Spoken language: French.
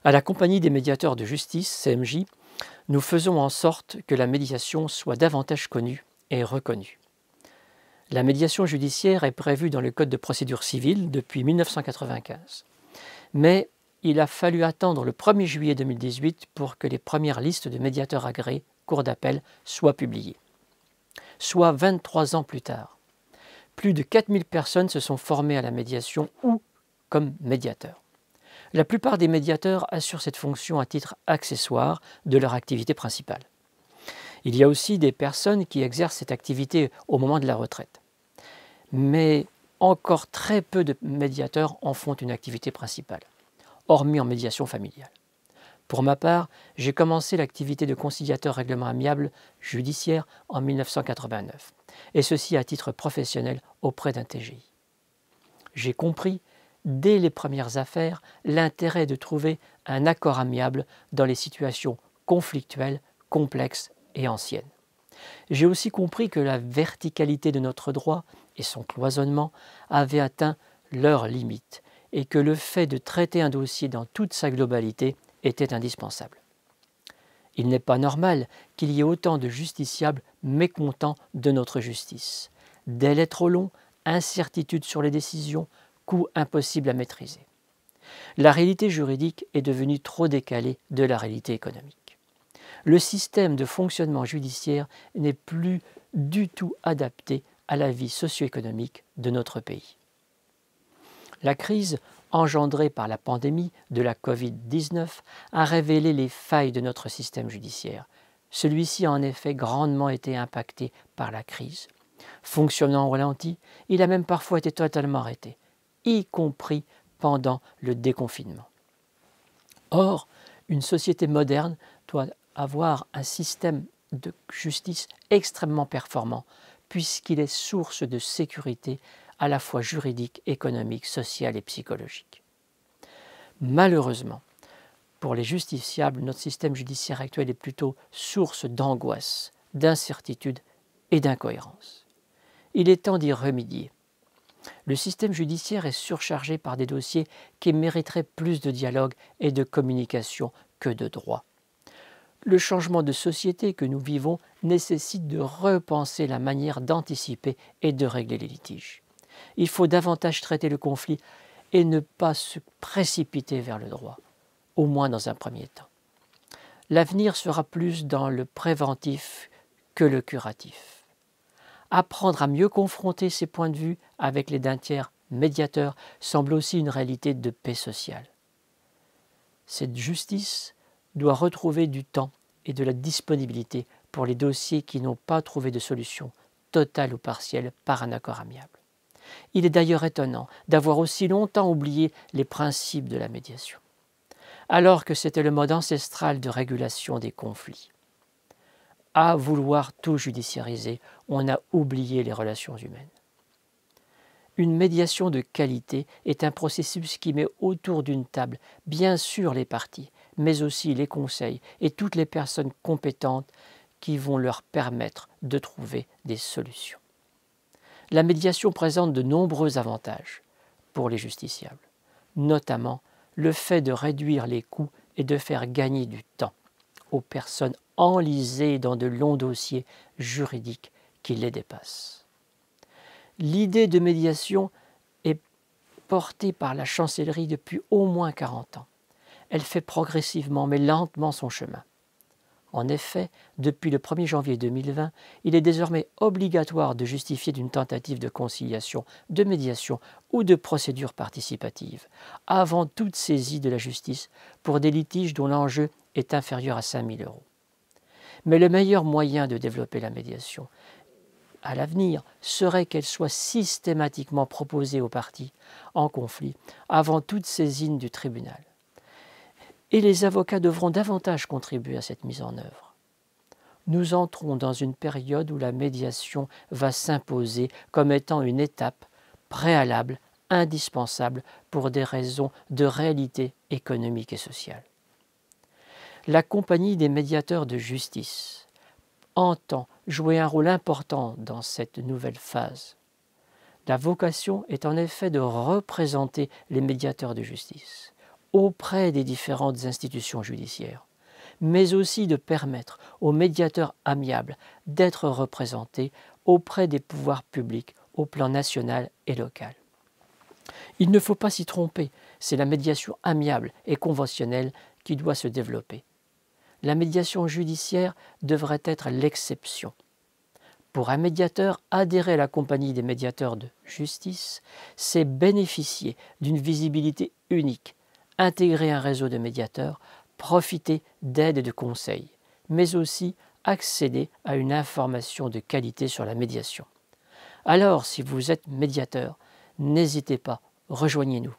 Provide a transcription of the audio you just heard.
À la Compagnie des médiateurs de justice, CMJ, nous faisons en sorte que la médiation soit davantage connue et reconnue. La médiation judiciaire est prévue dans le Code de procédure civile depuis 1995. Mais il a fallu attendre le 1er juillet 2018 pour que les premières listes de médiateurs agréés, cours d'appel, soient publiées. Soit 23 ans plus tard, plus de 4000 personnes se sont formées à la médiation ou comme médiateurs. La plupart des médiateurs assurent cette fonction à titre accessoire de leur activité principale. Il y a aussi des personnes qui exercent cette activité au moment de la retraite. Mais encore très peu de médiateurs en font une activité principale, hormis en médiation familiale. Pour ma part, j'ai commencé l'activité de conciliateur règlement amiable judiciaire en 1989, et ceci à titre professionnel auprès d'un TGI. J'ai compris, dès les premières affaires, l'intérêt de trouver un accord amiable dans les situations conflictuelles, complexes et anciennes. J'ai aussi compris que la verticalité de notre droit et son cloisonnement avaient atteint leurs limites et que le fait de traiter un dossier dans toute sa globalité était indispensable. Il n'est pas normal qu'il y ait autant de justiciables mécontents de notre justice. Délais trop longs, incertitudes sur les décisions, coûts impossibles à maîtriser. La réalité juridique est devenue trop décalée de la réalité économique. Le système de fonctionnement judiciaire n'est plus du tout adapté à la vie socio-économique de notre pays. La crise engendrée par la pandémie de la Covid-19 a révélé les failles de notre système judiciaire. Celui-ci a en effet grandement été impacté par la crise. Fonctionnant au ralenti, il a même parfois été totalement arrêté, y compris pendant le déconfinement. Or, une société moderne doit avoir un système de justice extrêmement performant, puisqu'il est source de sécurité à la fois juridique, économique, sociale et psychologique. Malheureusement, pour les justiciables, notre système judiciaire actuel est plutôt source d'angoisse, d'incertitude et d'incohérence. Il est temps d'y remédier. Le système judiciaire est surchargé par des dossiers qui mériteraient plus de dialogue et de communication que de droit. Le changement de société que nous vivons nécessite de repenser la manière d'anticiper et de régler les litiges. Il faut davantage traiter le conflit et ne pas se précipiter vers le droit, au moins dans un premier temps. L'avenir sera plus dans le préventif que le curatif. Apprendre à mieux confronter ses points de vue avec les d'un tiers médiateurs semble aussi une réalité de paix sociale. Cette justice doit retrouver du temps et de la disponibilité pour les dossiers qui n'ont pas trouvé de solution totale ou partielle par un accord amiable. Il est d'ailleurs étonnant d'avoir aussi longtemps oublié les principes de la médiation, alors que c'était le mode ancestral de régulation des conflits. À vouloir tout judiciariser, on a oublié les relations humaines. Une médiation de qualité est un processus qui met autour d'une table bien sûr les parties, mais aussi les conseils et toutes les personnes compétentes qui vont leur permettre de trouver des solutions. La médiation présente de nombreux avantages pour les justiciables, notamment le fait de réduire les coûts et de faire gagner du temps aux personnes enlisées dans de longs dossiers juridiques qui les dépassent. L'idée de médiation est portée par la chancellerie depuis au moins 40 ans. Elle fait progressivement mais lentement son chemin. En effet, depuis le 1er janvier 2020, il est désormais obligatoire de justifier d'une tentative de conciliation, de médiation ou de procédure participative, avant toute saisie de la justice pour des litiges dont l'enjeu est inférieur à 5 000 €. Mais le meilleur moyen de développer la médiation à l'avenir serait qu'elle soit systématiquement proposée aux parties en conflit avant toute saisine du tribunal. Et les avocats devront davantage contribuer à cette mise en œuvre. Nous entrons dans une période où la médiation va s'imposer comme étant une étape préalable, indispensable pour des raisons de réalité économique et sociale. La Compagnie des médiateurs de justice entend jouer un rôle important dans cette nouvelle phase. La vocation est en effet de représenter les médiateurs de justice auprès des différentes institutions judiciaires, mais aussi de permettre aux médiateurs amiables d'être représentés auprès des pouvoirs publics au plan national et local. Il ne faut pas s'y tromper, c'est la médiation amiable et conventionnelle qui doit se développer. La médiation judiciaire devrait être l'exception. Pour un médiateur, adhérer à la compagnie des médiateurs de justice, c'est bénéficier d'une visibilité unique, intégrer un réseau de médiateurs, profiter d'aide et de conseils, mais aussi accéder à une information de qualité sur la médiation. Alors, si vous êtes médiateur, n'hésitez pas, rejoignez-nous.